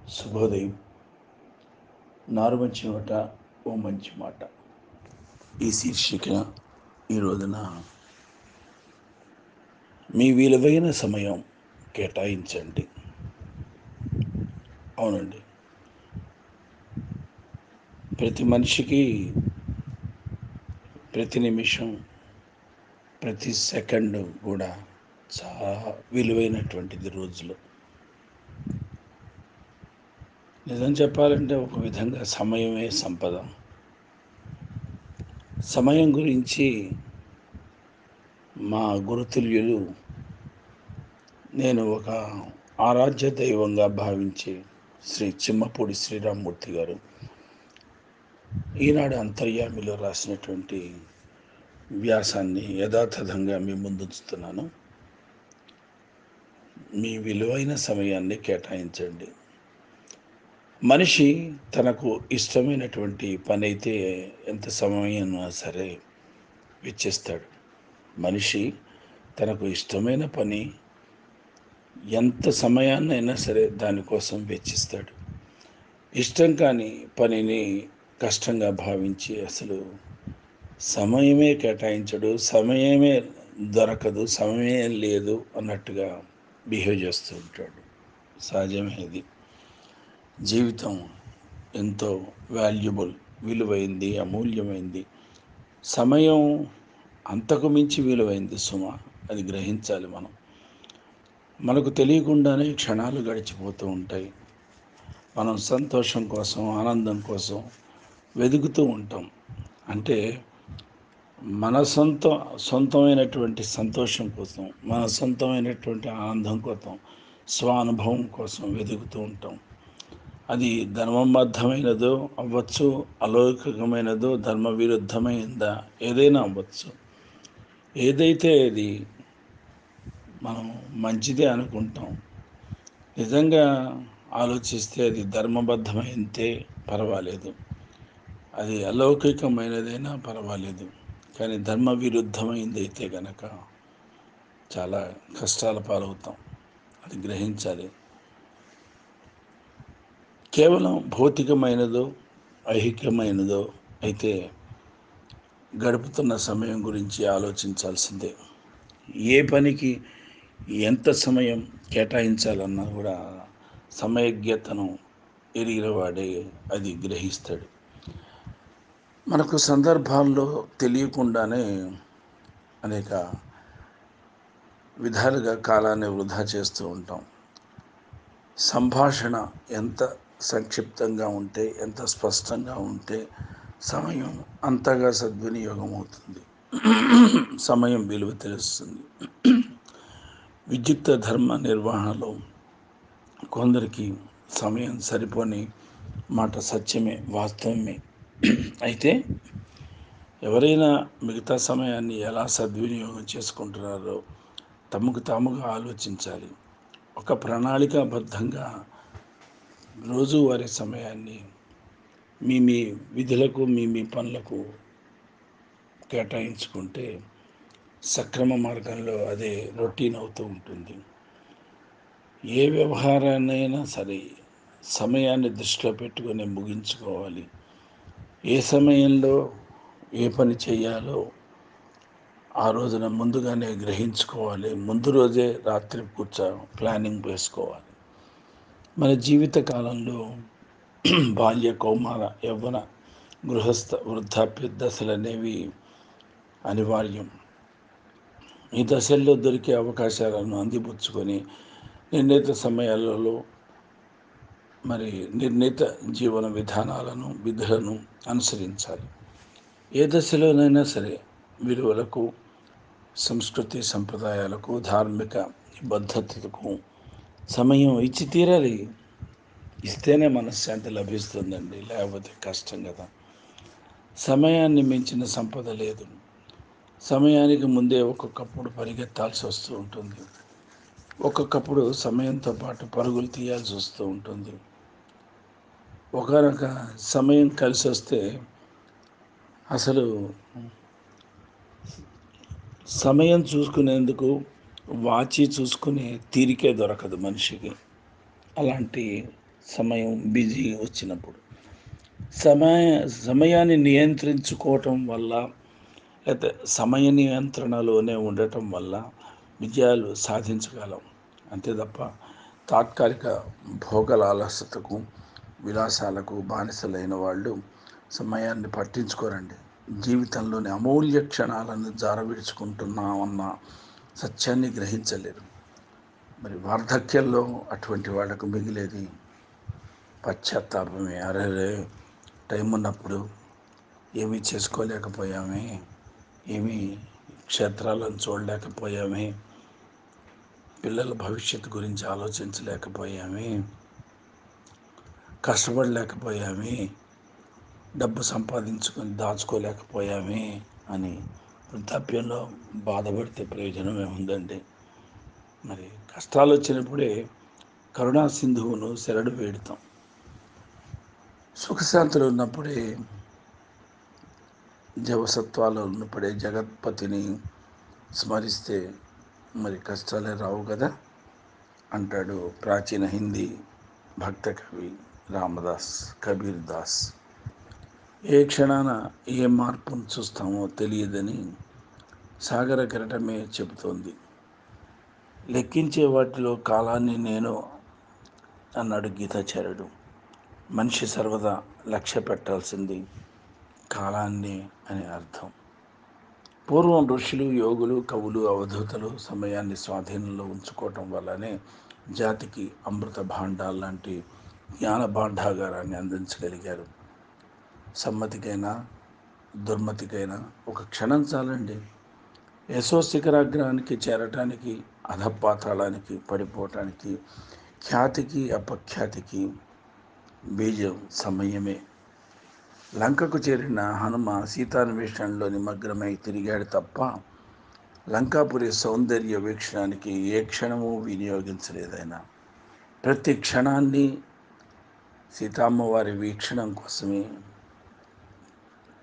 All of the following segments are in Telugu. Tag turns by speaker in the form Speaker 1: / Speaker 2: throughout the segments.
Speaker 1: శుభోదయం. నారు మంచి మాట, ఓ మంచి మాట. ఈ శీర్షిక ఈ రోజున మీ విలువైన సమయం కేటాయించండి. అవునండి, ప్రతి మనిషికి ప్రతి నిమిషం, ప్రతి సెకండ్ కూడా చాలా విలువైనటువంటిది రోజులో. నిజం చెప్పాలంటే ఒక విధంగా సమయమే సంపద. సమయం గురించి మా గురుతుల్యులు, నేను ఒక ఆరాధ్య దైవంగా భావించే శ్రీ చిమ్మపూడి శ్రీరామ్మూర్తి గారు ఈనాడు అంతర్యామిలో రాసినటువంటి వ్యాసాన్ని యథాతథంగా మీ ముందుంచుతున్నాను. మీ విలువైన సమయాన్ని కేటాయించండి. మనిషి తనకు ఇష్టమైనటువంటి పని అయితే ఎంత సమయమైనా సరే వెచ్చిస్తాడు. మనిషి తనకు ఇష్టమైన పని ఎంత సమయాన్నైనా సరే దానికోసం వెచ్చిస్తాడు. ఇష్టం కాని పనిని కష్టంగా భావించి అసలు సమయమే కేటాయించడు, సమయమే దొరకదు, సమయమే లేదు అన్నట్టుగా బిహేవ్ చేస్తూ ఉంటాడు. సహజమే ఇది. జీవితం ఎంతో వాల్యుబుల్, విలువైంది, అమూల్యమైంది. సమయం అంతకు మించి విలువైంది సుమ. అది గ్రహించాలి మనం. మనకు తెలియకుండానే క్షణాలు గడిచిపోతూ ఉంటాయి. మనం సంతోషం కోసం, ఆనందం కోసం వెతుకుతూ ఉంటాం. అంటే మన సొంతమైనటువంటి సంతోషం కోసం, మన సొంతమైనటువంటి ఆనందం కోసం, స్వానుభవం కోసం వెతుకుతూ ఉంటాం. అది ధర్మబద్ధమైనదో అవ్వచ్చు, అలౌకికమైనదో, ధర్మ విరుద్ధమైందా, ఏదైనా అవ్వచ్చు. ఏదైతే అది మనం మంచిదే అనుకుంటాం. నిజంగా ఆలోచిస్తే అది ధర్మబద్ధమైతే పర్వాలేదు, అది అలౌకికమైనదైనా పర్వాలేదు. కానీ ధర్మ విరుద్ధమైందైతే గనక చాలా కష్టాల పాలవుతాం. అది గ్రహించాలి. కేవలం భౌతికమైనదో ఐహికమైనదో అయితే గడుపుతున్న సమయం గురించి ఆలోచించాల్సిందే. ఏ పనికి ఎంత సమయం కేటాయించాలన్నా కూడా సమయజ్ఞతను ఎరిగినవాడే అది గ్రహిస్తాడు. మనకు సందర్భాల్లో తెలియకుండానే అనేక విధాలుగా కాలాన్ని వృధా చేస్తూ ఉంటాం. సంభాషణ ఎంత సంక్షిప్తంగా ఉంటే, ఎంత స్పష్టంగా ఉంటే సమయం అంతగా సద్వినియోగం అవుతుంది. సమయం విలువ తెలుస్తుంది. విద్యుక్త ధర్మ నిర్వహణలో కొందరికి సమయం సరిపోని మాట సత్యమే, వాస్తవమే. అయితే ఎవరైనా మిగతా సమయాన్ని ఎలా సద్వినియోగం చేసుకుంటున్నారో తమకు తాముగా ఆలోచించాలి. ఒక ప్రణాళికాబద్ధంగా రోజువారీ సమయాన్ని మీ విధులకు, మీ పనులకు కేటాయించుకుంటే సక్రమ మార్గంలో అదే రొటీన్ అవుతూ ఉంటుంది. ఏ వ్యవహారాన్నైనా సరే సమయాన్ని దృష్టిలో పెట్టుకొని ముగించుకోవాలి. ఏ సమయంలో ఏ పని చేయాలో ఆ రోజున ముందుగానే గ్రహించుకోవాలి. ముందు రోజే రాత్రి ప్లానింగ్ వేసుకోవాలి. మన జీవిత కాలంలో బాల్య, కౌమార, యవ్వన, గృహస్థ, వృద్ధాప్య దశలు అనేవి అనివార్యం. ఈ దశల్లో దొరికే అవకాశాలను అందిపుచ్చుకొని నిర్ణీత సమయాలలో నిర్ణీత జీవన విధానాలను, విధులను అనుసరించాలి. ఏ దశలోనైనా సరే విలువలకు, సంస్కృతి సంప్రదాయాలకు, ధార్మిక నిబద్ధతకు సమయం ఇచ్చి తీరాలి. ఇస్తేనే మనశ్శాంతి లభిస్తుందండి, లేకపోతే కష్టం కదా. సమయాన్ని మించిన సంపద లేదు. సమయానికి ముందే ఒక్కొక్కప్పుడు పరిగెత్తాల్సి వస్తూ ఉంటుంది. ఒక్కొక్కప్పుడు సమయంతో పాటు పరుగులు తీయాల్సి వస్తూ ఉంటుంది. ఒకనొక సమయం కలిసి వస్తే అసలు సమయం చూసుకునేందుకు వాచి చూసుకునే తీరికే దొరకదు మనిషికి. అలాంటి సమయం బిజీ వచ్చినప్పుడు. సమయ సమయాన్ని నియంత్రించుకోవటం వల్ల, లేతే సమయ నియంత్రణలోనే ఉండటం వల్ల విజయాలు సాధించగలం. అంతే తప్ప తాత్కాలిక భోగలాలసతకు, విలాసాలకు బానిసలైన వాళ్ళు సమయాన్ని పట్టించుకోరండి. జీవితంలోని అమూల్య క్షణాలను జారవిడుచుకుంటున్నామన్న సత్యాన్ని గ్రహించలేరు. మరి వార్ధక్యంలో అటువంటి వాళ్ళకు మిగిలేది పశ్చాత్తాపమే. అరెరే, టైం ఉన్నప్పుడు ఏమీ చేసుకోలేకపోయామే, ఏమీ క్షేత్రాలను చూడలేకపోయామే, పిల్లల భవిష్యత్తు గురించి ఆలోచించలేకపోయామే, కష్టపడలేకపోయామే, డబ్బు సంపాదించుకొని దాచుకోలేకపోయామే అని వృద్ధాప్యంలో బాధపడితే ప్రయోజనం ఏముందండి. మరి కష్టాలు వచ్చినప్పుడే కరుణా సింధువును శరణు వేడుతాం. సుఖశాంతులు ఉన్నప్పుడే, జవసత్వాలు ఉన్నప్పుడే జగత్పతిని స్మరిస్తే మరి కష్టాలే రావు కదా అంటాడు ప్రాచీన హిందీ భక్త కవి రామదాస్, కబీర్ దాస్. ఏ క్షణాన ఏ మార్పును చూస్తామో తెలియదని సాగర కెరటమే చెబుతోంది. లెక్కించే వాటిలో కాలాన్ని నేను అన్నాడు గీతాచార్యుడు. మనిషి సర్వదా లక్ష్య పెట్టాల్సింది కాలాన్ని అని అర్థం. పూర్వం ఋషులు, యోగులు, కవులు, అవధూతలు సమయాన్ని స్వాధీనంలో ఉంచుకోవటం వల్లనే జాతికి అమృత భాండాలు లాంటి జ్ఞాన భాండాగారాన్ని అందించగలిగారు. సమ్మతికైనా దుర్మతికైనా ఒక క్షణం చాలండి. యశో శిఖరాగ్రానికి చేరటానికి, అధపాతాళానికి పడిపోవటానికి, ఖ్యాతికి అపఖ్యాతికి బీజం సమయమే. లంకకు చేరిన హనుమ సీతాన్వేషణలో నిమగ్నమై తిరిగాడు తప్ప లంకాపురి సౌందర్య వీక్షణానికి ఏ క్షణము వినియోగించలేదైనా. ప్రతి క్షణాన్ని సీతమ్మవారి వీక్షణం కోసమే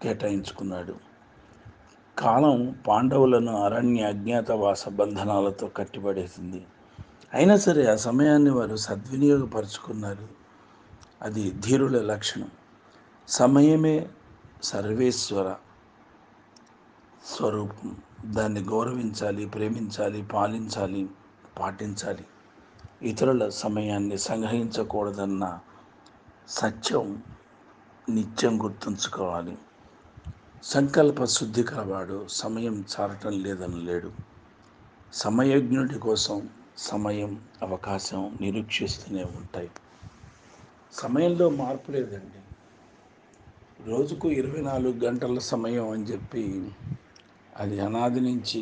Speaker 1: కేటాయించుకున్నాడు. కాలం పాండవులను అరణ్య అజ్ఞాతవాస బంధనాలతో కట్టిపడేసింది. అయినా సరే ఆ సమయాన్ని వారు సద్వినియోగపరుచుకున్నారు. అది ధీరుల లక్షణం. సమయమే సర్వేశ్వర స్వరూపం. దాన్ని గౌరవించాలి, ప్రేమించాలి, పాలించాలి, పాటించాలి. ఇతరుల సమయాన్ని సంగ్రహించకూడదన్న సత్యం నిత్యం గుర్తుంచుకోవాలి. సంకల్ప శుద్ధి కలవాడు సమయం చారటం లేదని లేడు. సమయజ్ఞుడి కోసం సమయం, అవకాశం నిరీక్షిస్తూనే ఉంటాయి. సమయంలో మార్పు లేదండి. రోజుకు 24 గంటల సమయం అని చెప్పి అది అనాది నుంచి,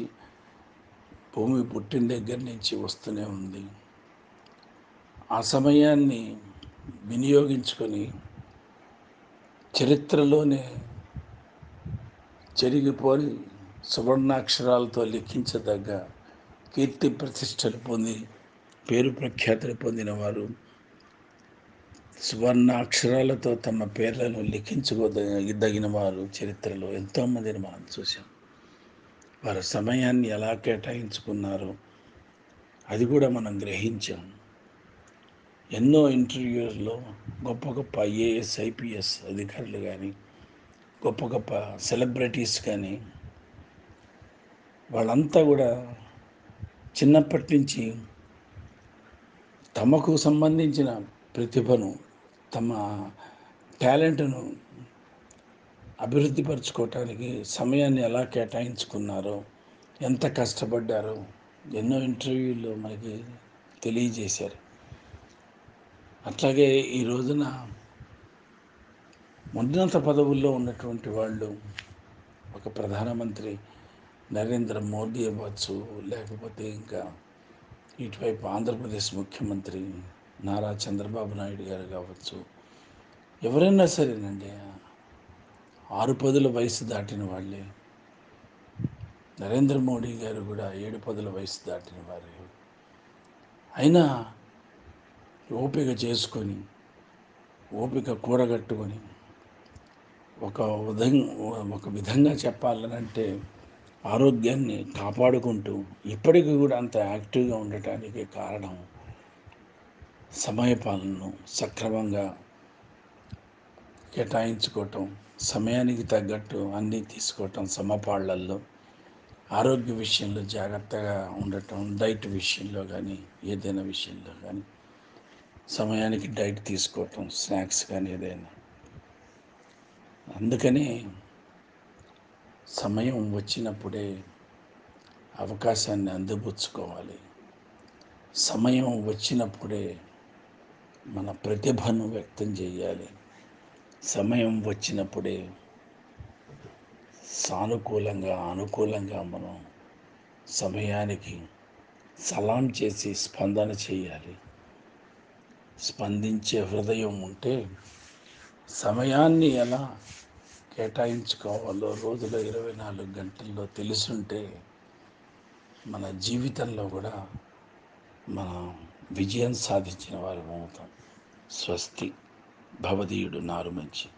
Speaker 1: భూమి పుట్టిన దగ్గర నుంచి వస్తూనే ఉంది. ఆ సమయాన్ని వినియోగించుకొని చరిత్రలోనే చెరిగిపోయి సువర్ణాక్షరాలతో లిఖించదగ్గ కీర్తి ప్రతిష్టలు పొంది పేరు ప్రఖ్యాతులు పొందిన వారు, సువర్ణాక్షరాలతో తమ పేర్లను లిఖించుకోదగిన వారు చరిత్రలో ఎంతోమందిని మనం చూసాం. వారి సమయాన్ని ఎలా కేటాయించుకున్నారో అది కూడా మనం గ్రహించాం. ఎన్నో ఇంటర్వ్యూల్లో గొప్ప గొప్ప ఐఏఎస్, ఐపీఎస్ అధికారులు కానీ, గొప్ప గొప్ప సెలబ్రిటీస్ కానీ, వాళ్ళంతా కూడా చిన్నప్పటి నుంచి తమకు సంబంధించిన ప్రతిభను, తమ టాలెంట్ను అభివృద్ధిపరచుకోవటానికి సమయాన్ని ఎలా కేటాయించుకున్నారో, ఎంత కష్టపడ్డారో ఎన్నో ఇంటర్వ్యూల్లో మనకి తెలియజేశారు. అట్లాగే ఈ రోజున ఉన్నత పదవుల్లో ఉన్నటువంటి వాళ్ళు, ఒక ప్రధానమంత్రి నరేంద్ర మోదీ అవ్వచ్చు, లేకపోతే ఇంకా ఇటువైపు ఆంధ్రప్రదేశ్ ముఖ్యమంత్రి నారా చంద్రబాబు నాయుడు గారు కావచ్చు, ఎవరైనా సరేనండి 6 పదుల వయసు దాటిన వాళ్ళే. నరేంద్ర మోడీ గారు కూడా 7 పదుల వయసు దాటిన వారే. అయినా ఓపిక చేసుకొని, ఓపిక కూడగట్టుకొని ఒక విధంగా చెప్పాలనంటే ఆరోగ్యాన్ని కాపాడుకుంటూ ఇప్పటికీ కూడా అంత యాక్టివ్గా ఉండటానికి కారణం సమయపాలనను సక్రమంగా కేటాయించుకోవటం, సమయానికి తగ్గట్టు అన్నీ తీసుకోవటం, సమపాళ్లల్లో ఆరోగ్య విషయంలో జాగ్రత్తగా ఉండటం, డైట్ విషయంలో కానీ ఏదైనా విషయంలో కానీ సమయానికి డైట్ తీసుకోవటం, స్నాక్స్ కానీ ఏదైనా. అందుకని సమయం వచ్చినప్పుడే అవకాశాన్ని అందిపుచ్చుకోవాలి. సమయం వచ్చినప్పుడే మన ప్రతిభను వ్యక్తం చేయాలి. సమయం వచ్చినప్పుడే సానుకూలంగా అనుకూలంగా మనం సమయానికి సలాం చేసి స్పందన చేయాలి. స్పందించే హృదయం ఉంటే సమయాన్ని ఎలా కేటాయించుకోవాలో రోజులో 24 గంటల్లో తెలుసుంటే మన జీవితంలో కూడా మనం విజయం సాధించిన వారు అవుతాం. స్వస్తి. భవదీయుడు నారుమంచి.